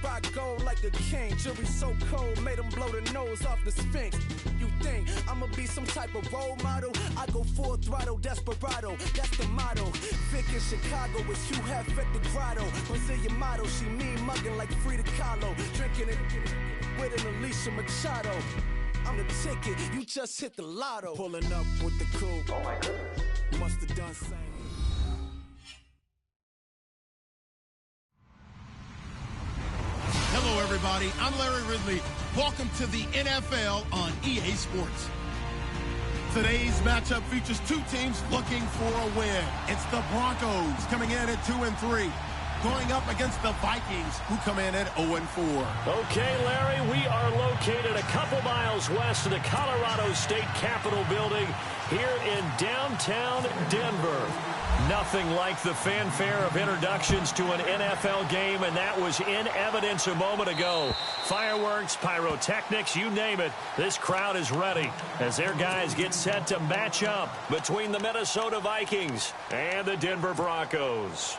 rock gold like a king. Jury so cold, made him blow the nose off the Sphinx. You think I'ma be some type of role model? I go full throttle, desperado, that's the motto. Vic in Chicago, it's you have at the grotto. Brazilian model, she mean mugging like Frida Kahlo. Drinking it with an Alicia Machado. I'm the ticket, you just hit the lotto. Pulling up with the coupe. Oh my goodness. Must have done same. Hello, everybody. I'm Larry Ridley. Welcome to the NFL on EA Sports. Today's matchup features two teams looking for a win. It's the Broncos coming in at 2-3, going up against the Vikings, who come in at 0-4. Okay, Larry, we are located a couple miles west of the Colorado State Capitol building here in downtown Denver. Nothing like the fanfare of introductions to an NFL game, and that was in evidence a moment ago. Fireworks, pyrotechnics, you name it. This crowd is ready as their guys get set to match up between the Minnesota Vikings and the Denver Broncos.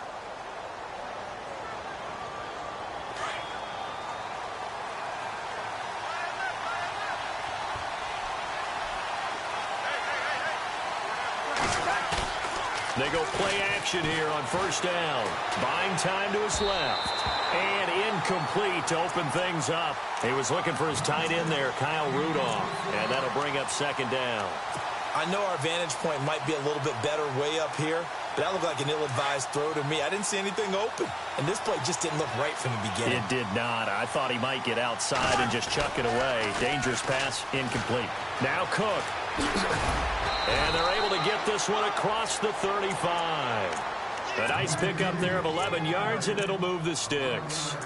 They go play action here on first down. Buying time to his left. And incomplete to open things up. He was looking for his tight end there, Kyle Rudolph. And that'll bring up second down. I know our vantage point might be a little bit better way up here, but that looked like an ill-advised throw to me. I didn't see anything open. And this play just didn't look right from the beginning. It did not. I thought he might get outside and just chuck it away. Dangerous pass, incomplete. Now Cook. And they're able to get this one across the 35. A nice pickup there of 11 yards, and it'll move the sticks.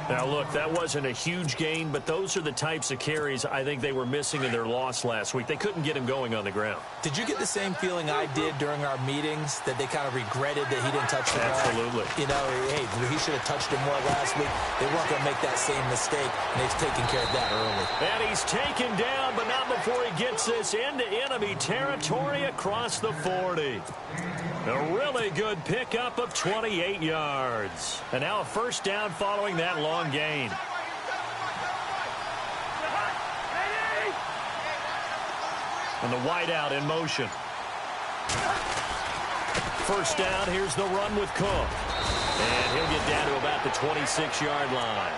Now, look, that wasn't a huge gain, but those are the types of carries I think they were missing in their loss last week. They couldn't get him going on the ground. Did you get the same feeling I did during our meetings, that they kind of regretted that he didn't touch the ball? Absolutely. You know, hey, he should have touched it more last week. They weren't going to make that same mistake, and they've taken care of that early. And he's taken down, but not before he gets this into enemy territory across the 40. A really good pickup of 28 yards. And now a first down following that long gain. And the wideout in motion. First down, here's the run with Cook. And he'll get down to about the 26-yard line.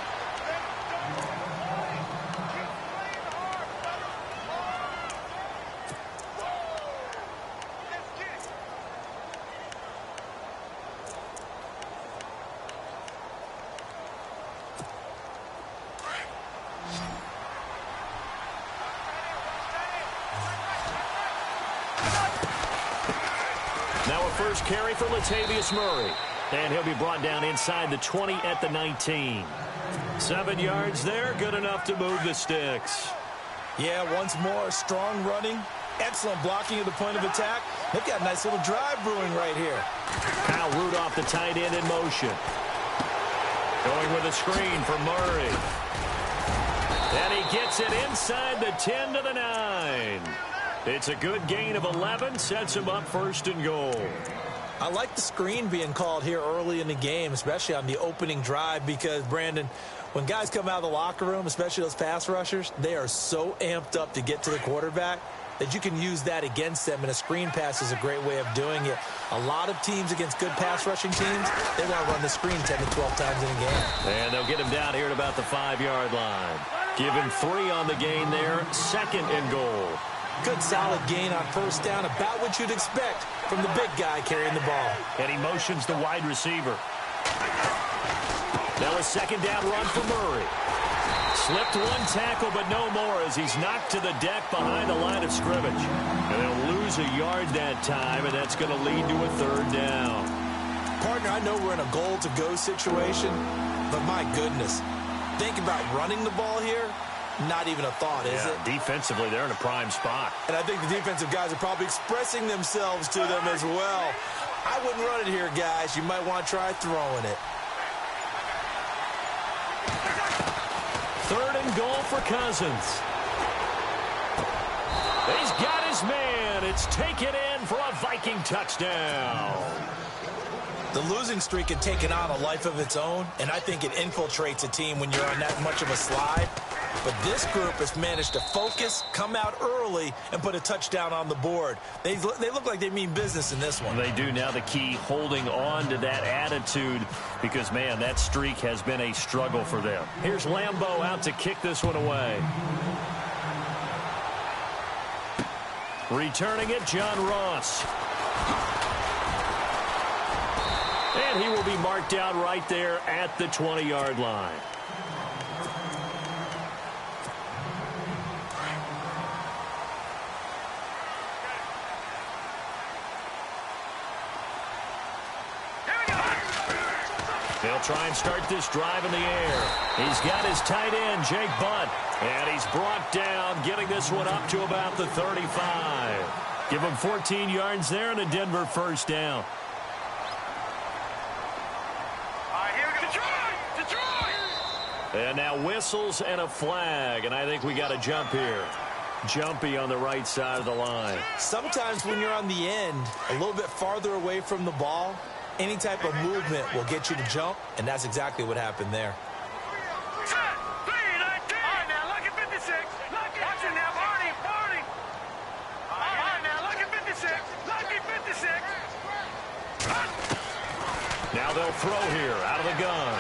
Now a first carry for Latavius Murray. And he'll be brought down inside the 20 at the 19. 7 yards there, good enough to move the sticks. Yeah, once more, strong running, excellent blocking at the point of attack. They've got a nice little drive brewing right here. Kyle Rudolph, the tight end, in motion. Going with a screen for Murray. And he gets it inside the 10 to the 9. It's a good gain of 11, sets him up first and goal. I like the screen being called here early in the game, especially on the opening drive, because, Brandon, when guys come out of the locker room, especially those pass rushers, they are so amped up to get to the quarterback that you can use that against them, and a screen pass is a great way of doing it. A lot of teams against good pass rushing teams, they want to run the screen 10 to 12 times in a game. And they'll get him down here at about the 5-yard line. Give him 3 on the gain there, second and goal. Good solid gain on first down, about what you'd expect from the big guy carrying the ball. And he motions the wide receiver. Now a second down run for Murray. Slipped one tackle, but no more as he's knocked to the deck behind the line of scrimmage. And they'll lose a yard that time, and that's going to lead to a third down. Partner, I know we're in a goal-to-go situation, but my goodness, think about running the ball here. Not even a thought, is it? Defensively, they're in a prime spot. And I think the defensive guys are probably expressing themselves to them as well. I wouldn't run it here, guys. You might want to try throwing it. Third and goal for Cousins. He's got his man. It's taken in for a Viking touchdown. The losing streak had taken on a life of its own, and I think it infiltrates a team when you're on that much of a slide. But this group has managed to focus, come out early, and put a touchdown on the board. They look like they mean business in this one. They do. Now the key, holding on to that attitude, because, man, that streak has been a struggle for them. Here's Lambeau out to kick this one away. Returning it, John Ross. And he will be marked down right there at the 20-yard line. They'll try and start this drive in the air. He's got his tight end, Jake Butt. And he's brought down, getting this one up to about the 35. Give him 14 yards there and a Denver first down. And now whistles and a flag, and I think we got a jump here. Jumpy on the right side of the line. Sometimes when you're on the end, a little bit farther away from the ball, any type of movement will get you to jump, and that's exactly what happened there. Now they'll throw here out of the gun.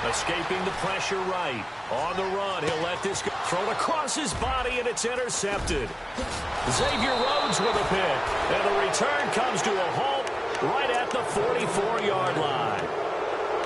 Escaping the pressure right. On the run, he'll let this go. Thrown across his body, and it's intercepted. Xavier Rhodes with a pick. And the return comes to a halt right at the 44-yard line.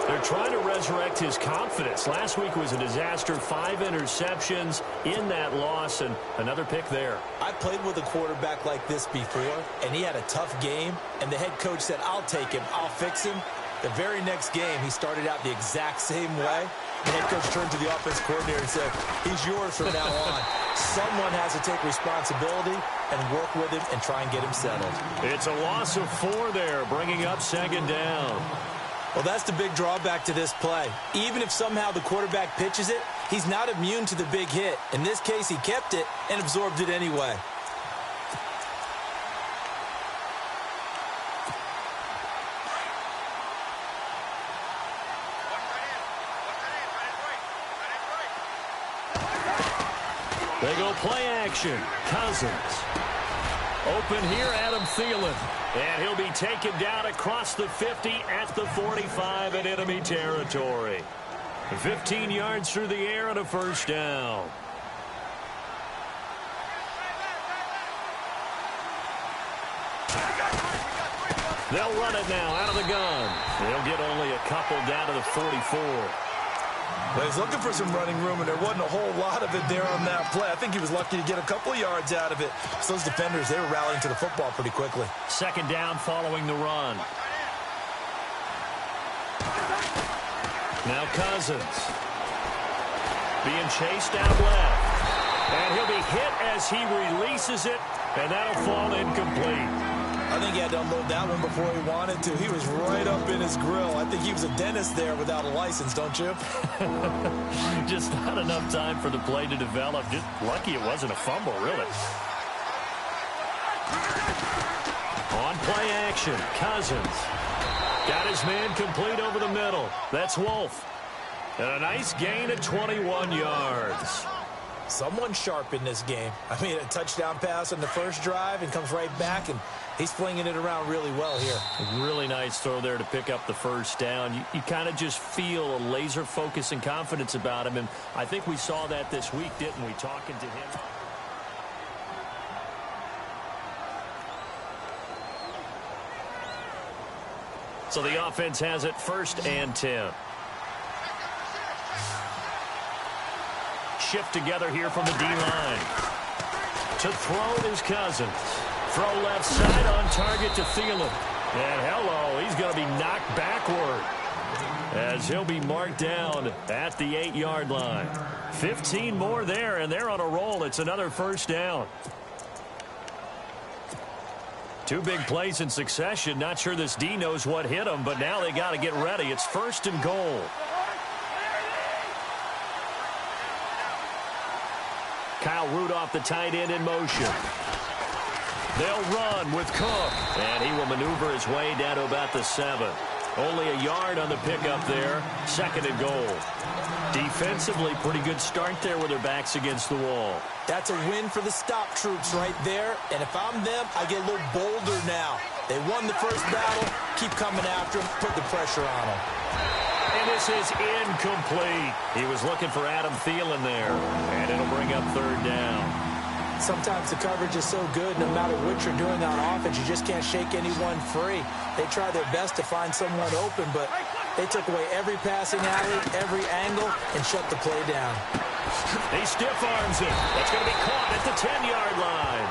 They're trying to resurrect his confidence. Last week was a disaster. 5 interceptions in that loss, and another pick there. I played with a quarterback like this before, and he had a tough game, and the head coach said, I'll take him, I'll fix him. The very next game, he started out the exact same way. The head coach turned to the offense coordinator and said, he's yours from now on. Someone has to take responsibility and work with him and try and get him settled. It's a loss of 4 there, bringing up second down. Well, that's the big drawback to this play. Even if somehow the quarterback pitches it, he's not immune to the big hit. In this case, he kept it and absorbed it anyway. They go play action. Cousins. Open here, Adam Thielen. And he'll be taken down across the 50 at the 45 in enemy territory. 15 yards through the air and a first down. They'll run it now out of the gun. They'll get only a couple down to the 44. Well, he's looking for some running room, and there wasn't a whole lot of it there on that play. I think he was lucky to get a couple of yards out of it. So those defenders, they were rallying to the football pretty quickly. Second down following the run. Now Cousins. Being chased out left. And he'll be hit as he releases it, and that'll fall incomplete. I think he had to unload that one before he wanted to. He was right up in his grill. I think he was a dentist there without a license, don't you? Just not enough time for the play to develop. Just lucky it wasn't a fumble, really. On play action, Cousins. Got his man complete over the middle. That's Wolf. And a nice gain of 21 yards. Someone sharp in this game. I mean, a touchdown pass on the first drive and comes right back, and he's flinging it around really well here. A really nice throw there to pick up the first down. You kind of just feel a laser focus and confidence about him, and I think we saw that this week, didn't we, talking to him? So the offense has it 1st and 10. Shift together here from the D-line. To throw is Cousins. Throw left side on target to Thielen. And hello, he's going to be knocked backward as he'll be marked down at the 8-yard line. 15 more there, and they're on a roll. It's another first down. 2 big plays in succession. Not sure this D knows what hit him, but now they got to get ready. It's 1st and goal. Kyle Rudolph, the tight end, in motion. They'll run with Cook, and he will maneuver his way down to about the 7. Only a yard on the pickup there. 2nd and goal. Defensively, pretty good start there with their backs against the wall. That's a win for the stop troops right there. And if I'm them, I get a little bolder now. They won the first battle. Keep coming after them. Put the pressure on them. And this is incomplete. He was looking for Adam Thielen there. And it'll bring up 3rd down. Sometimes the coverage is so good, no matter what you're doing on offense, you just can't shake anyone free. They try their best to find someone open, but they took away every passing alley, every angle, and shut the play down. He stiff arms it. That's going to be caught at the 10-yard line.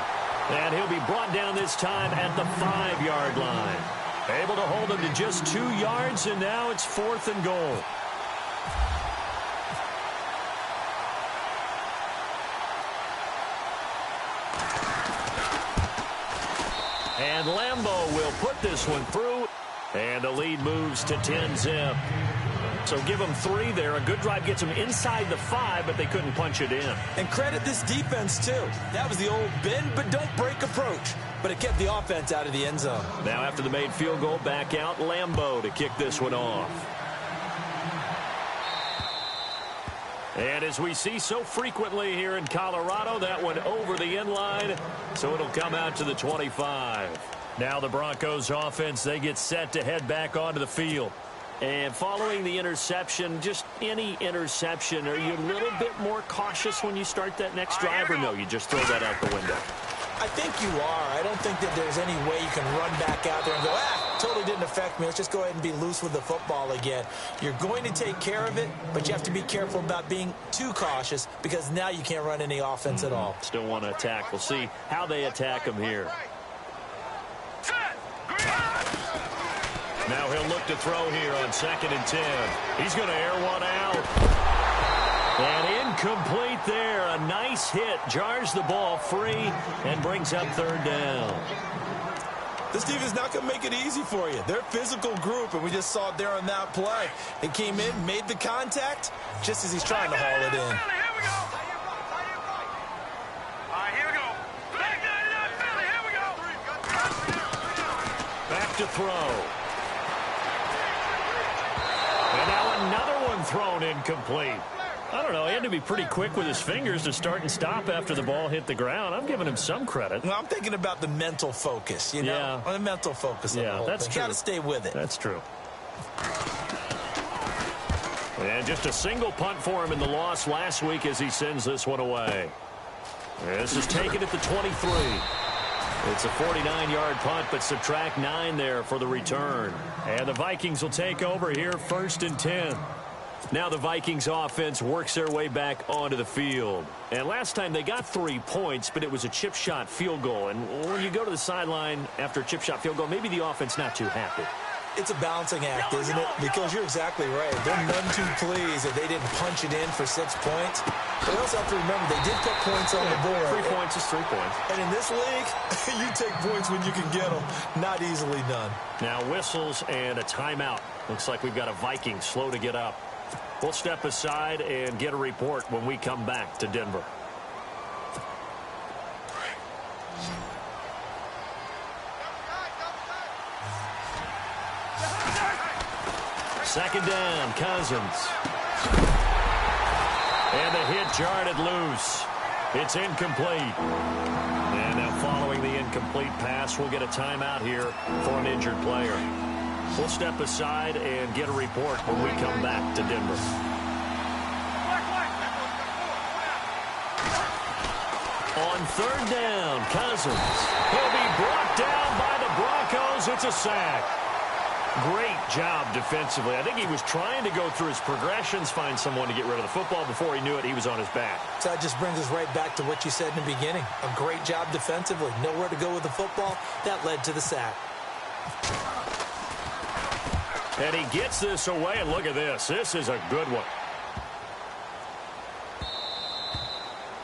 And he'll be brought down this time at the 5-yard line. Able to hold him to just 2 yards, and now it's 4th and goal. And Lambeau will put this one through, and the lead moves to 10-zip. So give them 3 there. A good drive gets them inside the 5, but they couldn't punch it in. And credit this defense, too. That was the old bend but don't break approach, but it kept the offense out of the end zone. Now after the made field goal, back out Lambeau to kick this one off. And as we see so frequently here in Colorado, that one over the end line, so it'll come out to the 25. Now the Broncos offense, they get set to head back onto the field. And following the interception, just any interception, are you a little bit more cautious when you start that next drive, or no, you just throw that out the window? I think you are. I don't think that there's any way you can run back out there and go, totally didn't affect me. Let's just go ahead and be loose with the football again. You're going to take care of it, but you have to be careful about being too cautious because now you can't run any offense at all. Still want to attack. We'll see how they attack them here. Now he'll look to throw here on 2nd and 10. He's going to air one out. And incomplete there. A nice hit. Jars the ball free and brings up 3rd down. This team is not going to make it easy for you. They're a physical group, and we just saw it there on that play. They came in, made the contact, just as he's trying to haul it in. Back to throw. And now another one thrown incomplete. I don't know. He had to be pretty quick with his fingers to start and stop after the ball hit the ground. I'm giving him some credit. Well, I'm thinking about the mental focus, you know? Yeah. The mental focus of the whole that's thing. true. Got to stay with it. That's true. And just a single punt for him in the loss last week as he sends this one away. This is taken at the 23. It's a 49-yard punt, but subtract 9 there for the return. And the Vikings will take over here, 1st and 10. Now the Vikings offense works their way back onto the field. And last time they got 3 points, but it was a chip shot field goal. And when you go to the sideline after a chip shot field goal, maybe the offense not too happy. It's a balancing act, isn't it? Because you're exactly right. They're none too pleased that they didn't punch it in for 6 points. But also have to remember they did put points on the board. 3 points is 3 points. And in this league, you take points when you can get them. Not easily done. Now whistles and a timeout. Looks like we've got a Viking slow to get up. We'll step aside and get a report when we come back to Denver. Second down, Cousins. And the hit jarred it loose. It's incomplete. And now following the incomplete pass, we'll get a timeout here for an injured player. We'll step aside and get a report when we come back to Denver. On 3rd down, Cousins. He'll be brought down by the Broncos. It's a sack. Great job defensively. I think he was trying to go through his progressions, find someone to get rid of the football. Before he knew it, he was on his back. So that just brings us right back to what you said in the beginning. A great job defensively. Nowhere to go with the football. That led to the sack. And he gets this away, and look at this. This is a good one.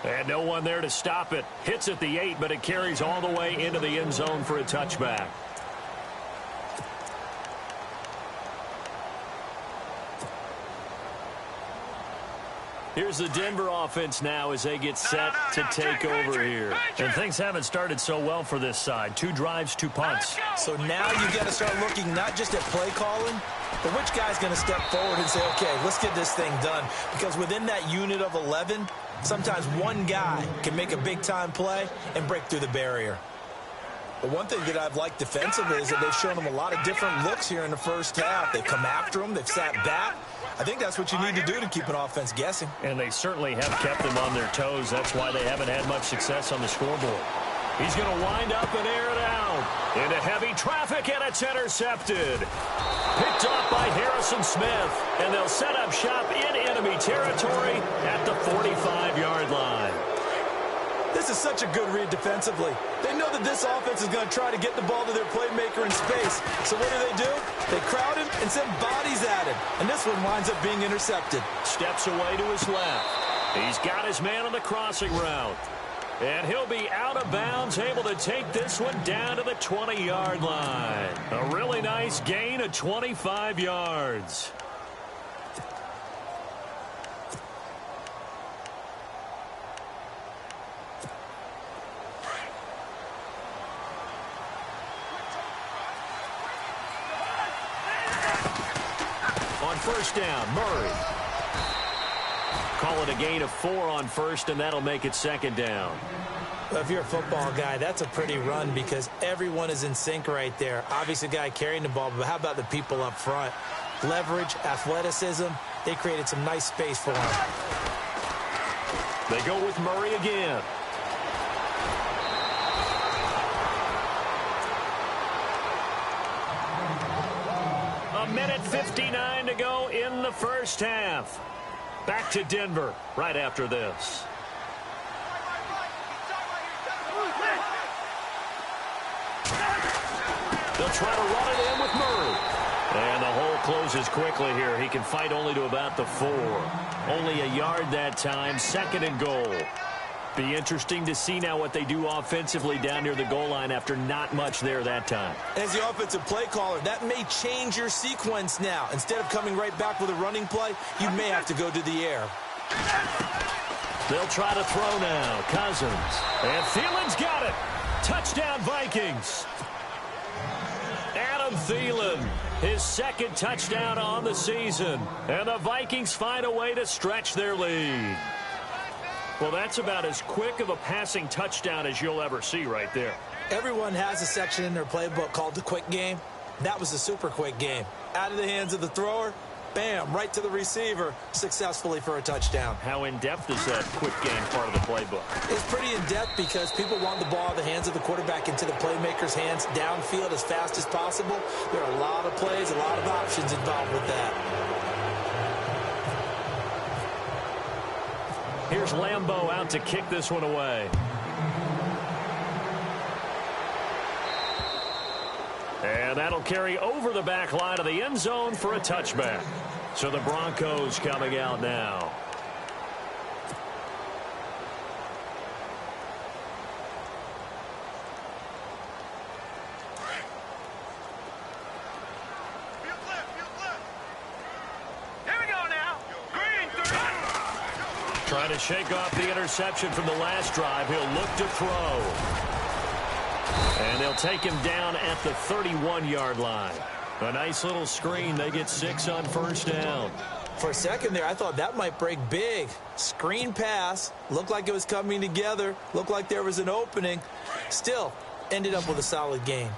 And no one there to stop it. Hits at the 8, but it carries all the way into the end zone for a touchback. Here's the Denver offense now as they get set to take over here. And things haven't started so well for this side. 2 drives, 2 punts. So now you got to start looking not just at play calling, but which guy's going to step forward and say, okay, let's get this thing done. Because within that unit of 11, sometimes one guy can make a big-time play and break through the barrier. But one thing that I've liked defensively is that they've shown them a lot of different looks here in the first half. They've come after them. They've sat back. I think that's what you need to do to keep an offense guessing. And they certainly have kept them on their toes. That's why they haven't had much success on the scoreboard. He's going to wind up and air it out into heavy traffic, and it's intercepted. Picked off by Harrison Smith, and they'll set up shop in enemy territory at the 45-yard line. This is such a good read defensively. They know that this offense is going to try to get the ball to their playmaker in space. So what do? They crowd him and send bodies at him. And this one winds up being intercepted. Steps away to his left. He's got his man on the crossing route. And he'll be out of bounds, able to take this one down to the 20-yard line. A really nice gain of 25 yards. First down, Murray. Call it a gain of 4 on first, and that'll make it second down. Well, if you're a football guy, that's a pretty run because everyone is in sync right there. Obviously, the guy carrying the ball, but how about the people up front? Leverage, athleticism, they created some nice space for him. They go with Murray again. A minute 59 to go in the first half. Back to Denver right after this. They'll try to run it in with Murray. And the hole closes quickly here. He can fight only to about the 4. Only a yard that time. Second and goal. Be interesting to see now what they do offensively down near the goal line after not much there that time. As the offensive play caller, that may change your sequence now. Instead of coming right back with a running play, you may have to go to the air. They'll try to throw now. Cousins. And Thielen's got it. Touchdown, Vikings. Adam Thielen, his second touchdown on the season. And the Vikings find a way to stretch their lead. Well, that's about as quick of a passing touchdown as you'll ever see right there. Everyone has a section in their playbook called the quick game. That was a super quick game. Out of the hands of the thrower, bam, right to the receiver, successfully for a touchdown. How in-depth is that quick game part of the playbook? It's pretty in-depth because people want the ball in the hands of the quarterback into the playmaker's hands downfield as fast as possible. There are a lot of plays, a lot of options involved with that. Here's Lambeau out to kick this one away. And that'll carry over the back line of the end zone for a touchback. So the Broncos coming out now. Trying to shake off the interception from the last drive. He'll look to throw. And they'll take him down at the 31-yard line. A nice little screen. They get 6 on first down. For a second there, I thought that might break big. Screen pass. Looked like it was coming together. Looked like there was an opening. Still, ended up with a solid game.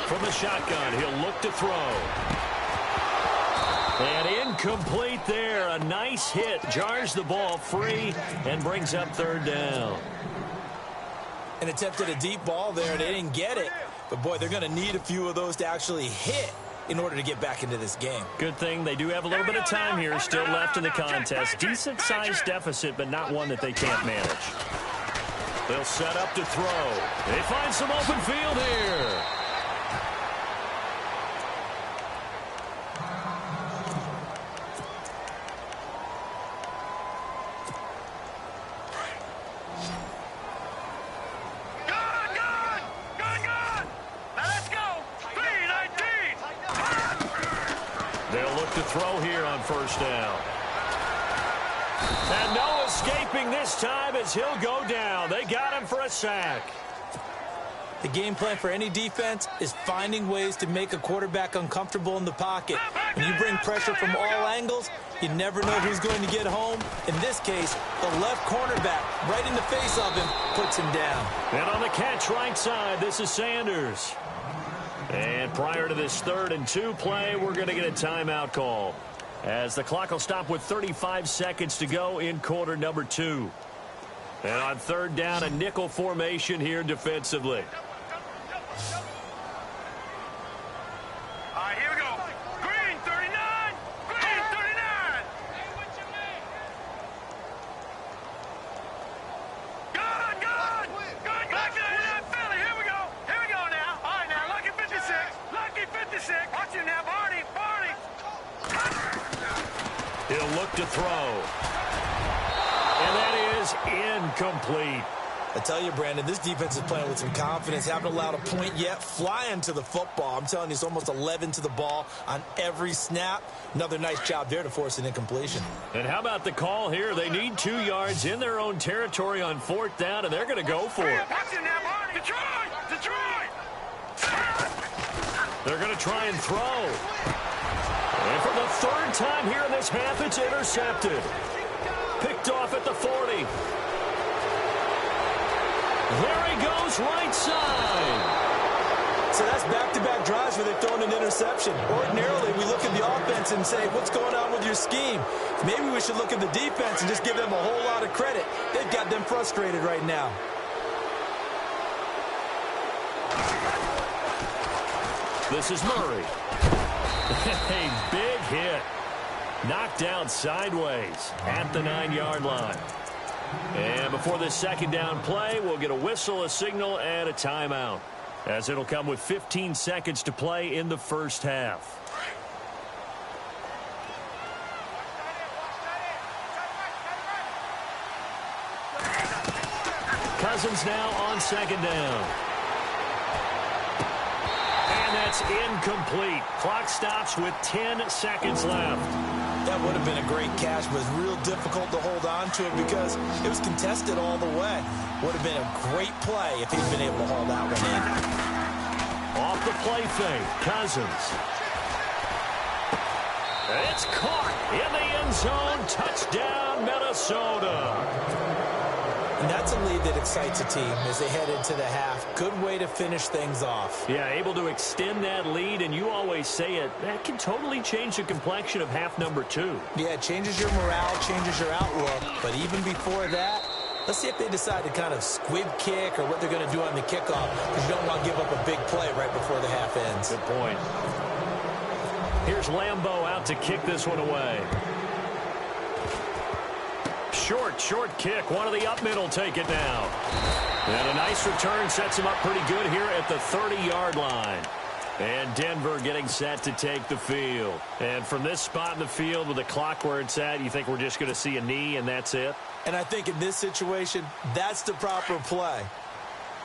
From the shotgun, he'll look to throw. And incomplete there. A nice hit. Jars the ball free and brings up third down. And attempted a deep ball there, and they didn't get it. But, boy, they're going to need a few of those to actually hit in order to get back into this game. Good thing they do have a little bit of time here still left in the contest. Decent-sized deficit, but not one that they can't manage. They'll set up to throw. They find some open field here. to throw here on first down. And no escaping this time as he'll go down. They got him for a sack. The game plan for any defense is finding ways to make a quarterback uncomfortable in the pocket. When you bring pressure from all angles, you never know who's going to get home. In this case, the left cornerback, right in the face of him, puts him down. And on the catch right side, this is Sanders. And prior to this 3rd and 2 play, we're going to get a timeout call, as the clock will stop with 35 seconds to go in quarter number 2. And on 3rd down, a nickel formation here defensively. All right, here we go. Green 39. Green 39. Good, good. Good, lucky 39 Philly. Here we go. Here we go now. All right, now, lucky 56. Lucky 56. Watch him now, Barney. Barney. He'll look to throw. And that is incomplete. I tell you, Brandon, this defense is playing with some confidence. Haven't allowed a point yet. Flying to the football. I'm telling you, it's almost 11 to the ball on every snap. Another nice job there to force an incompletion. And how about the call here? They need 2 yards in their own territory on 4th down, and they're going to go for it. Watch him now, Barney. Detroit. Detroit. They're going to try and throw. And for the 3rd time here in this half, it's intercepted. Picked off at the 40. There he goes, right side. So that's back-to-back drives where they've thrown an interception. Ordinarily, we look at the offense and say, what's going on with your scheme? Maybe we should look at the defense and just give them a whole lot of credit. They've got them frustrated right now. This is Murray. A big hit. Knocked down sideways at the 9-yard line. And before this 2nd down play, we'll get a whistle, a signal, and a timeout, as it'll come with 15 seconds to play in the first half. Cousins now on 2nd down. And that's incomplete. Clock stops with 10 seconds left. That would have been a great catch, but it's real difficult to hold on to it because it was contested all the way. Would have been a great play if he'd been able to haul that one in. Off the play fake, Cousins. It's caught in the end zone. Touchdown, Minnesota. And that's a lead that excites a team as they head into the half. Good way to finish things off. Yeah, able to extend that lead, and you always say it, that can totally change the complexion of half number 2. Yeah, it changes your morale, changes your outlook. But even before that, let's see if they decide to kind of squib kick or what they're going to do on the kickoff, because you don't want to give up a big play right before the half ends. Good point. Here's Lambeau out to kick this one away. Short kick. One of the up middle take it now. And a nice return sets him up pretty good here at the 30-yard line. And Denver getting set to take the field. And from this spot in the field with the clock where it's at, you think we're just going to see a knee and that's it? And I think in this situation, that's the proper play.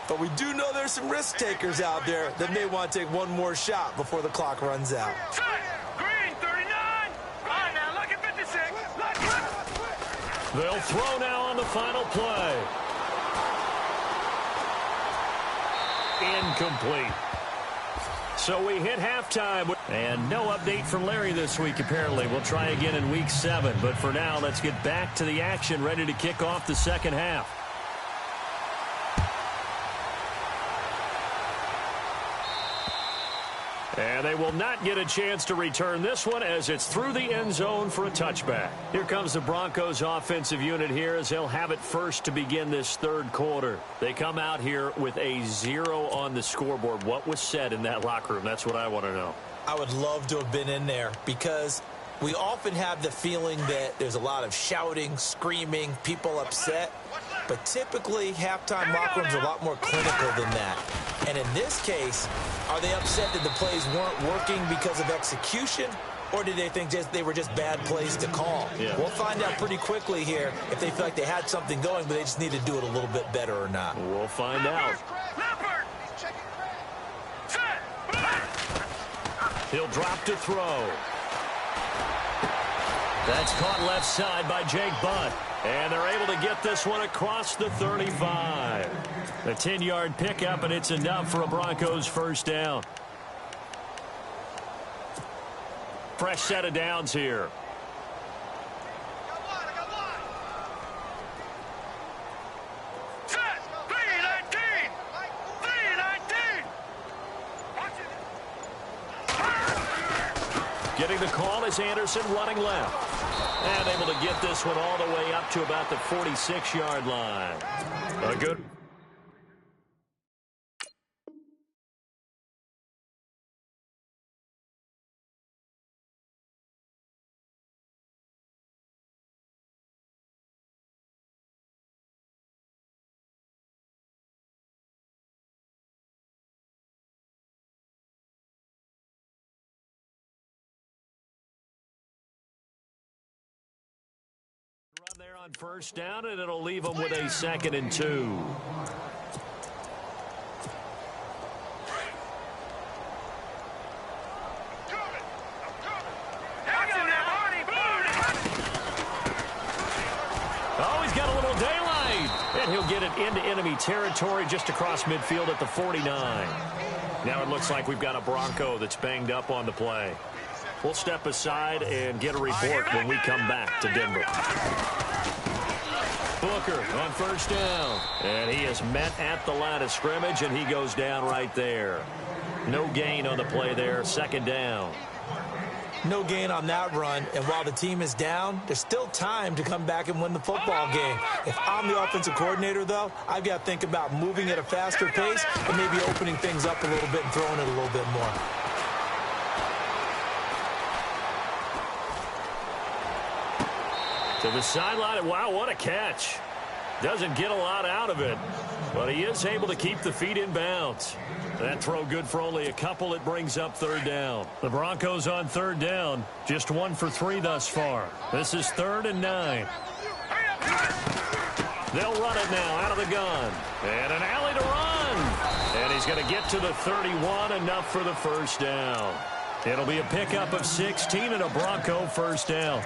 But we do know there's some risk takers out there that may want to take one more shot before the clock runs out. Green 39. All right, now, lucky 56. They'll throw now on the final play. Incomplete. So we hit halftime. And no update from Larry this week, apparently. We'll try again in week 7. But for now, let's get back to the action, ready to kick off the second half. And they will not get a chance to return this one as it's through the end zone for a touchback. Here comes the Broncos offensive unit here as they'll have it first to begin this 3rd quarter. They come out here with a 0 on the scoreboard. What was said in that locker room? That's what I want to know. I would love to have been in there because we often have the feeling that there's a lot of shouting, screaming, people upset. But typically, halftime locker rooms are a lot more clinical than that. And in this case, are they upset that the plays weren't working because of execution? Or did they think they were just bad plays to call? Yeah. We'll find out pretty quickly here if they feel like they had something going, but they just need to do it a little bit better or not. We'll find out. He'll drop to throw. That's caught left side by Jake Butt. And they're able to get this one across the 35. A 10-yard pickup, and it's enough for a Broncos first down. Fresh set of downs here. Getting the call is Anderson running left. And able to get this one all the way up to about the 46-yard line. A good... Run there on first down, and it'll leave them with a 2nd and 2. Oh, he's got a little daylight. And he'll get it into enemy territory just across midfield at the 49. Now it looks like we've got a Bronco that's banged up on the play. We'll step aside and get a report when we come back to Denver. Booker on first down. And he is met at the line of scrimmage, and he goes down right there. No gain on the play there. 2nd down. No gain on that run, and while the team is down, there's still time to come back and win the football game. If I'm the offensive coordinator, though, I've got to think about moving at a faster pace and maybe opening things up a little bit and throwing it a little bit more. To the sideline. Wow, what a catch. Doesn't get a lot out of it, but he is able to keep the feet in bounds. That throw good for only a couple. It brings up 3rd down. The Broncos on 3rd down. Just 1 for 3 thus far. This is 3rd and 9. They'll run it now out of the gun. And an alley to run. And he's going to get to the 31, enough for the first down. It'll be a pickup of 16 and a Bronco first down.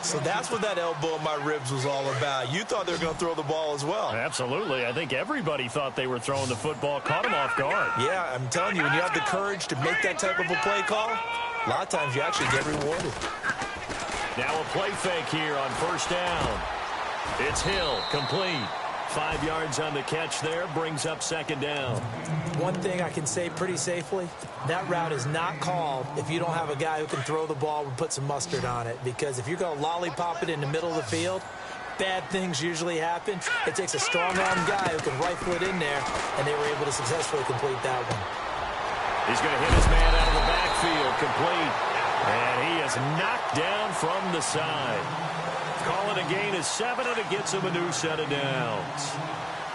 So that's what that elbow in my ribs was all about. You thought they were going to throw the ball as well. Absolutely. I think everybody thought they were throwing the football, caught him off guard. Yeah, I'm telling you, when you have the courage to make that type of a play call, a lot of times you actually get rewarded. Now a play fake here on first down. It's Hill, complete. 5 yards on the catch there, brings up 2nd down. One thing I can say pretty safely, that route is not called if you don't have a guy who can throw the ball and put some mustard on it. Because if you're going to lollipop it in the middle of the field, bad things usually happen. It takes a strong-arm guy who can rifle it in there, and they were able to successfully complete that one. He's going to hit his man out of the backfield, complete. And he is knocked down from the side. Call it a gain of 7, and it gets him a new set of downs.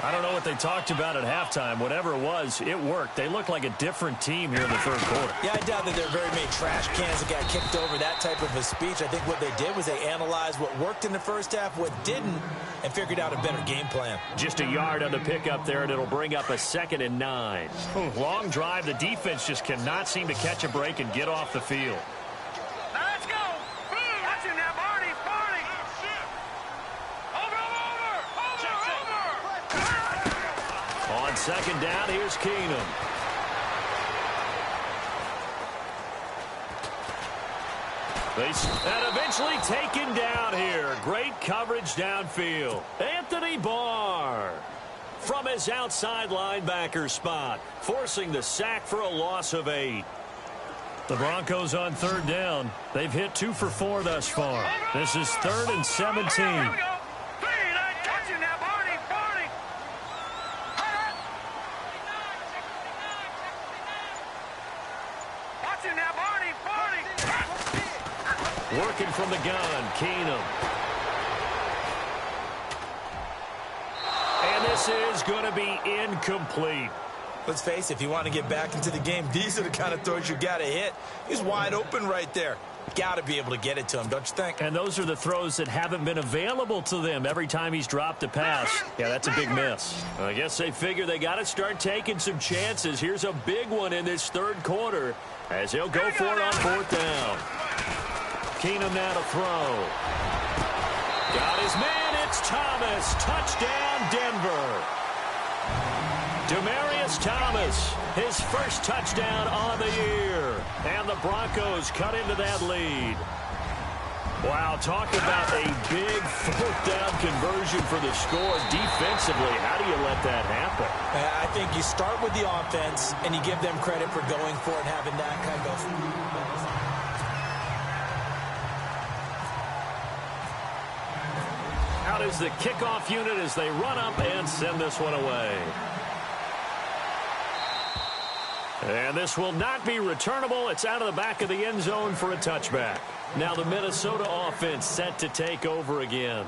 I don't know what they talked about at halftime. Whatever it was, it worked. They look like a different team here in the 3rd quarter. Yeah, I doubt that there are very many trash cans that got kicked over, that type of a speech. I think what they did was they analyzed what worked in the first half, what didn't, and figured out a better game plan. Just a yard on the pickup there, and it'll bring up a 2nd and 9. Long drive. The defense just cannot seem to catch a break and get off the field. Let's go. Watch him now, Barney. Over. On 2nd down, here's Keenum. And eventually taken down here. Great coverage downfield. Anthony Barr from his outside linebacker spot, forcing the sack for a loss of 8. The Broncos on 3rd down. They've hit 2 for 4 thus far. This is 3rd and 17. Working from the gun, Keenum. And this is going to be incomplete. Let's face it, if you want to get back into the game, these are the kind of throws you got to hit. He's wide open right there. Got to be able to get it to him, don't you think? And those are the throws that haven't been available to them every time he's dropped a pass. Yeah, that's a big miss. I guess they figure they got to start taking some chances. Here's a big one in this 3rd quarter as he'll go for it on 4th down. Keenum now to throw. Got his man. It's Thomas. Touchdown, Denver. Demaryius Thomas, his first touchdown on the year. And the Broncos cut into that lead. Wow, talk about a big fourth down conversion for the score. Defensively, how do you let that happen? I think you start with the offense, and you give them credit for going for it and having that kind of... Out is the kickoff unit as they run up and send this one away. And this will not be returnable. It's out of the back of the end zone for a touchback. Now the Minnesota offense set to take over again.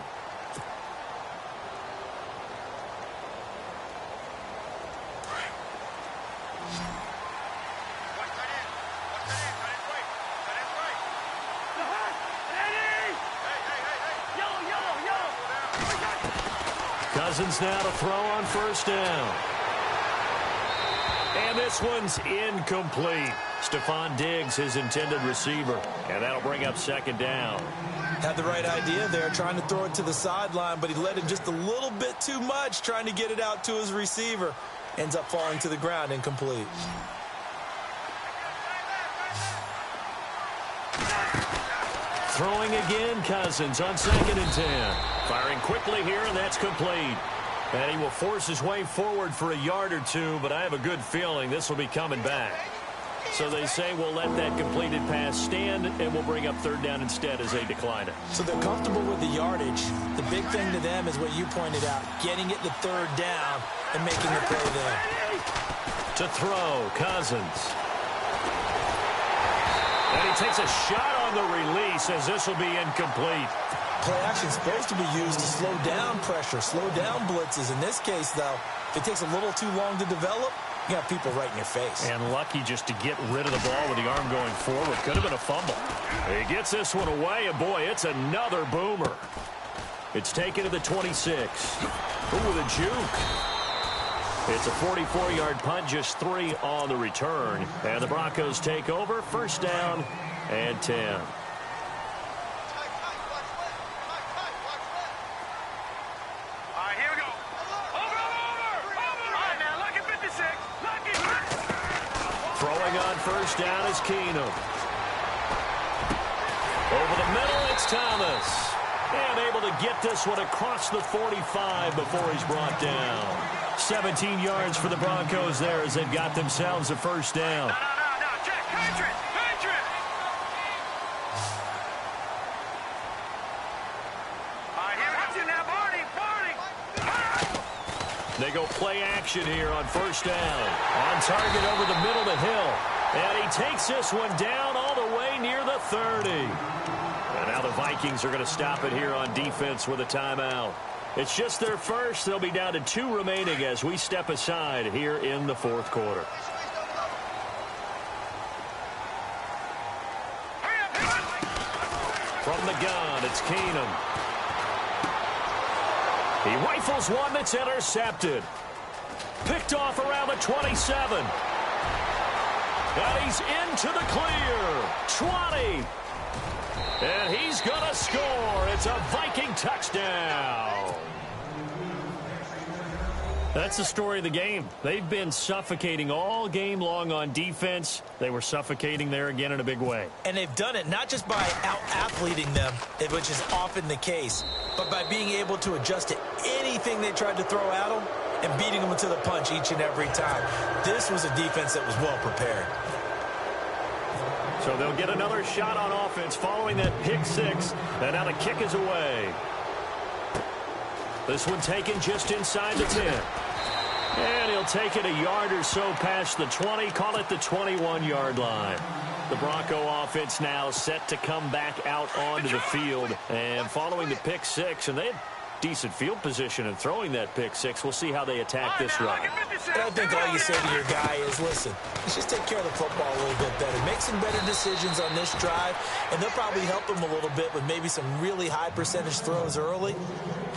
Cousins now to throw on first down. And this one's incomplete. Stephon Diggs, his intended receiver. And that'll bring up second down. Had the right idea there, trying to throw it to the sideline, but he let him just a little bit too much, trying to get it out to his receiver. Ends up falling to the ground, incomplete. Throwing again, Cousins on 2nd and 10. Firing quickly here, and that's complete. And he will force his way forward for a yard or two, but I have a good feeling this will be coming back. So they say we'll let that completed pass stand, and we'll bring up third down instead as they decline it. So they're comfortable with the yardage. The big thing to them is what you pointed out, getting it to third down and making the play there. To throw, Cousins. And he takes a shot on the release as this will be incomplete. Play action is supposed to be used to slow down pressure, slow down blitzes. In this case, though, if it takes a little too long to develop, you got people right in your face. And lucky just to get rid of the ball with the arm going forward. Could have been a fumble. He gets this one away, and boy, it's another boomer. It's taken to the 26. Ooh, with a juke. It's a 44-yard punt, just 3 on the return. And the Broncos take over, first down and 10. Throwing on first down is Keenum. Over the middle, it's Thomas. And able to get this one across the 45 before he's brought down. 17 yards for the Broncos there as they've got themselves a first down. No, Jack, country. They go play action here on first down. On target over the middle to Hill. And he takes this one down all the way near the 30. And now the Vikings are going to stop it here on defense with a timeout. It's just their first. They'll be down to 2 remaining as we step aside here in the fourth quarter. From the gun, it's Keenum. He rifles one that's intercepted. Picked off around the 27. And he's into the clear. 20. And he's going to score. It's a Viking touchdown. That's the story of the game. They've been suffocating all game long on defense. They were suffocating there again in a big way. And they've done it not just by out-athleting them, which is often the case, but by being able to adjust to anything they tried to throw at them and beating them to the punch each and every time. This was a defense that was well prepared. So they'll get another shot on offense following that pick 6. And now the kick is away. This one taken just inside the 10. And he'll take it a yard or so past the 20. Call it the 21-yard line. The Bronco offense now set to come back out onto the field. And following the pick 6, and they had decent field position and throwing that pick six. We'll see how they attack this drive. And I think all you say to your guy is, listen, let's just take care of the football a little bit better. Make some better decisions on this drive, and they'll probably help him a little bit with maybe some really high percentage throws early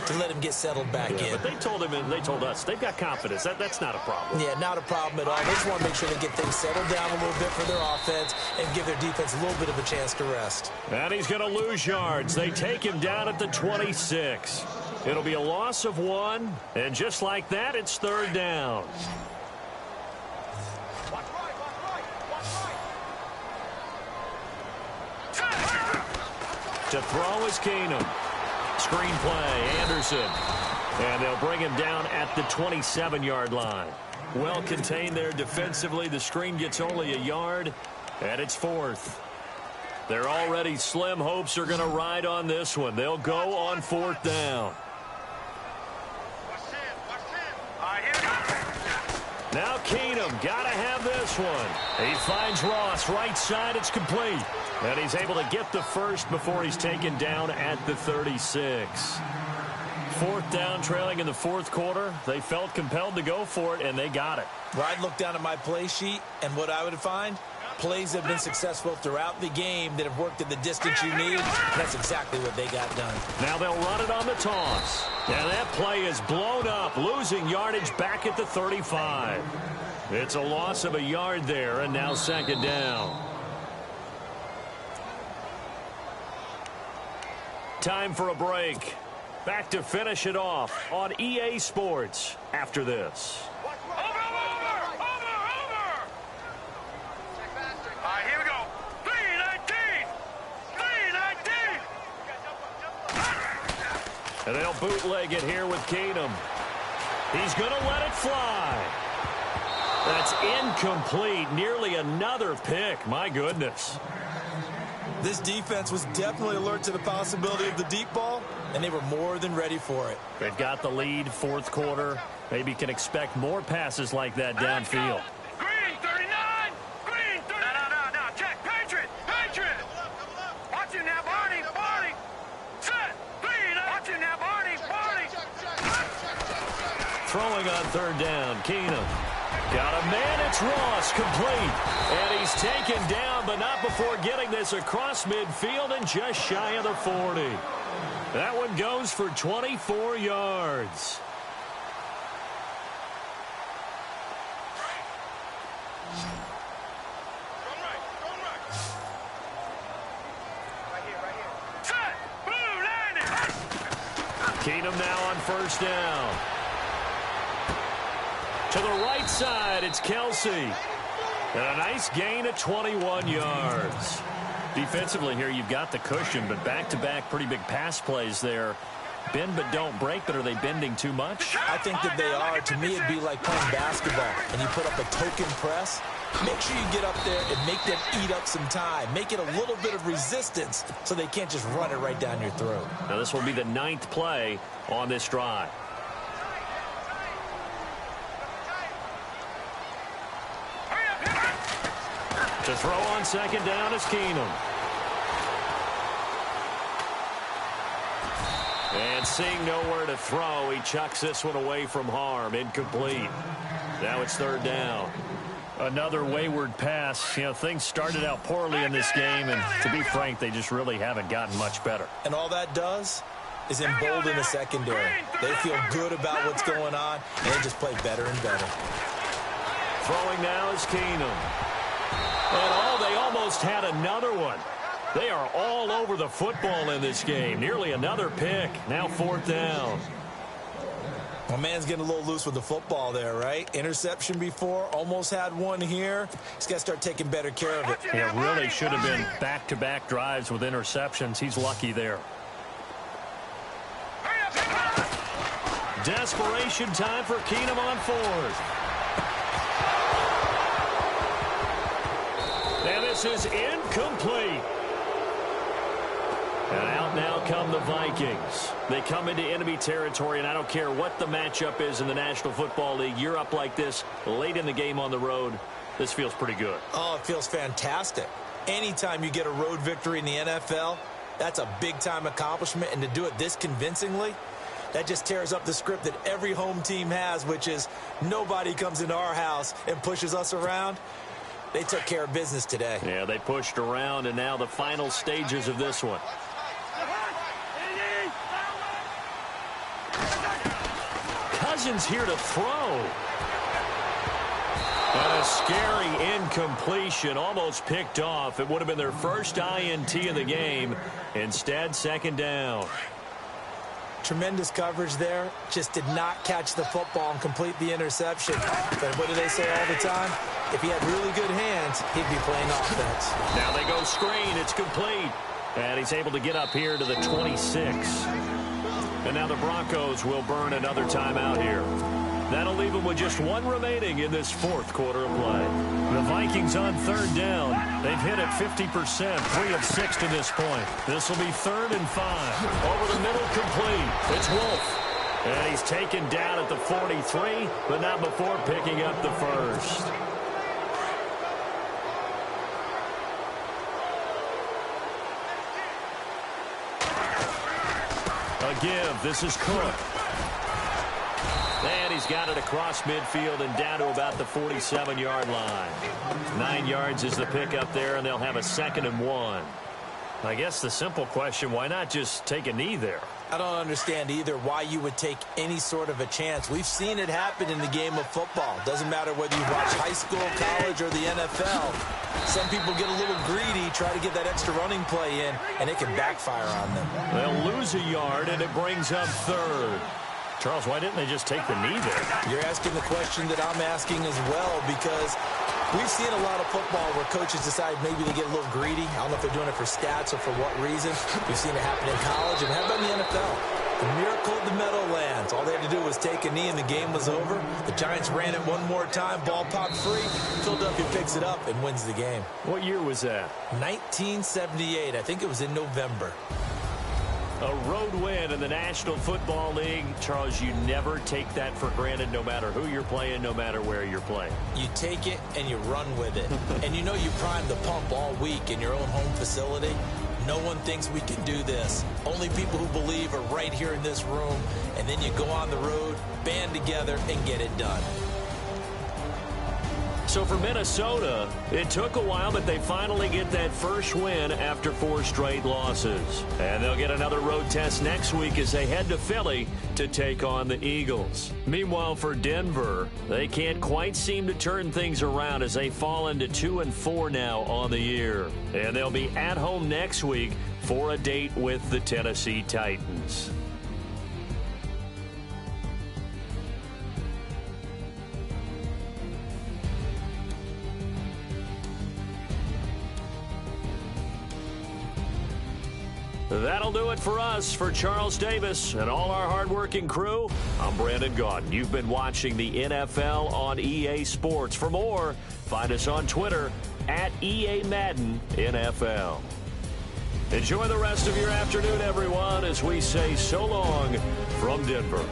to let him get settled back in. But they told him and they told us they've got confidence. That's not a problem. Yeah, not a problem at all. They just want to make sure they get things settled down a little bit for their offense and give their defense a little bit of a chance to rest. And he's going to lose yards. They take him down at the 26. It'll be a loss of 1, and just like that, it's third down. To throw is Keenum. Screen play, Anderson. And they'll bring him down at the 27-yard line. Well contained there defensively. The screen gets only a yard, and it's fourth. Their already slim hopes are going to ride on this one. They'll go on fourth down. Now Keenum, got to have this one. He finds Ross, right side, it's complete. And he's able to get the first before he's taken down at the 36. Fourth down, trailing in the fourth quarter. They felt compelled to go for it, and they got it. Well, I'd look down at my play sheet, and what I would find, plays have been successful throughout the game that have worked at the distance you need. That's exactly what they got done. Now they'll run it on the toss. And that play is blown up, losing yardage back at the 35. It's a loss of a yard there, and now second down. Time for a break. Back to finish it off on EA Sports after this. And they'll bootleg it here with Keenum. He's going to let it fly. That's incomplete. Nearly another pick. My goodness. This defense was definitely alert to the possibility of the deep ball, and they were more than ready for it. They've got the lead, fourth quarter. Maybe can expect more passes like that downfield. Green, 39! Green, 30! No. Check. Patriot! Watch him now, Barney! Set! Green! Watch him now, Barney! Throwing on third down, Keenum. Got a man, it's Ross, complete. And he's taken down, but not before getting this across midfield and just shy of the 40. That one goes for 24 yards. Set! Blue, landing! Keenum now on first down. To the right side, it's Kelsey. And a nice gain of 21 yards. Defensively here, you've got the cushion, but back-to-back pretty big pass plays there. Bend but don't break, but are they bending too much? I think that they are. To me, it'd be like playing basketball, and you put up a token press. Make sure you get up there and make them eat up some time. Make it a little bit of resistance so they can't just run it right down your throat. Now, this will be the 9th play on this drive. To throw on second down is Keenum. And seeing nowhere to throw, he chucks this one away from harm. Incomplete. Now it's third down. Another wayward pass. You know, things started out poorly in this game, and to be frank, they just really haven't gotten much better. And all that does is embolden the secondary. They feel good about what's going on, and they just play better and better. Throwing now is Keenum. And they almost had another one. They are all over the football in this game. Nearly another pick. Now fourth down. Well, man's getting a little loose with the football there, right? Interception before, almost had one here. He's got to start taking better care of it. Yeah, really should have been back-to-back drives with interceptions. He's lucky there. Desperation time for Keenum on fourth. And this is incomplete. And out now come the Vikings. They come into enemy territory, and I don't care what the matchup is in the National Football League. You're up like this late in the game on the road. This feels pretty good. Oh, it feels fantastic. Anytime you get a road victory in the NFL, that's a big-time accomplishment, and to do it this convincingly, that just tears up the script that every home team has, which is nobody comes into our house and pushes us around. They took care of business today. Yeah, they pushed around, and now the final stages of this one. Cousins here to throw. And a scary incompletion, almost picked off. It would have been their first INT of the game. Instead, second down. Tremendous coverage there. Just did not catch the football and complete the interception. But what do they say all the time? If he had really good hands, he'd be playing offense. Now they go screen. It's complete. And he's able to get up here to the 26. And now the Broncos will burn another timeout here. That'll leave them with just one remaining in this fourth quarter of play. The Vikings on third down. They've hit it 50%, 3 of 6 to this point. This will be 3rd and 5. Over the middle, complete. It's Wolf. And he's taken down at the 43, but not before picking up the first. A give. This is Cook. And he's got it across midfield and down to about the 47-yard line. 9 yards is the pickup there, and they'll have a 2nd and 1. I guess the simple question, why not just take a knee there? I don't understand either why you would take any sort of a chance. We've seen it happen in the game of football. Doesn't matter whether you watch high school, college, or the NFL. Some people get a little greedy, try to get that extra running play in, and it can backfire on them. They'll lose a yard, and it brings up 3rd. Charles, why didn't they just take the knee there? You're asking the question that I'm asking as well, because we've seen a lot of football where coaches decide maybe they get a little greedy. I don't know if they're doing it for stats or for what reason. We've seen it happen in college and happen in the NFL. The miracle of the Meadowlands. All they had to do was take a knee and the game was over. The Giants ran it one more time. Ball popped free. Philadelphia picks it up and wins the game. What year was that? 1978. I think it was in November. A road win in the National Football League. Charles, you never take that for granted, no matter who you're playing, no matter where you're playing. You take it and you run with it. And you know you primed the pump all week in your own home facility. No one thinks we can do this. Only people who believe are right here in this room. And then you go on the road, band together, and get it done. So for Minnesota, it took a while, but they finally get that first win after 4 straight losses. And they'll get another road test next week as they head to Philly to take on the Eagles. Meanwhile, for Denver, they can't quite seem to turn things around as they fall into 2-4 now on the year. And they'll be at home next week for a date with the Tennessee Titans. That'll do it for us. For Charles Davis and all our hardworking crew, I'm Brandon Gaudin. You've been watching the NFL on EA Sports. For more, find us on Twitter at EA Madden NFL. Enjoy the rest of your afternoon, everyone, as we say so long from Denver.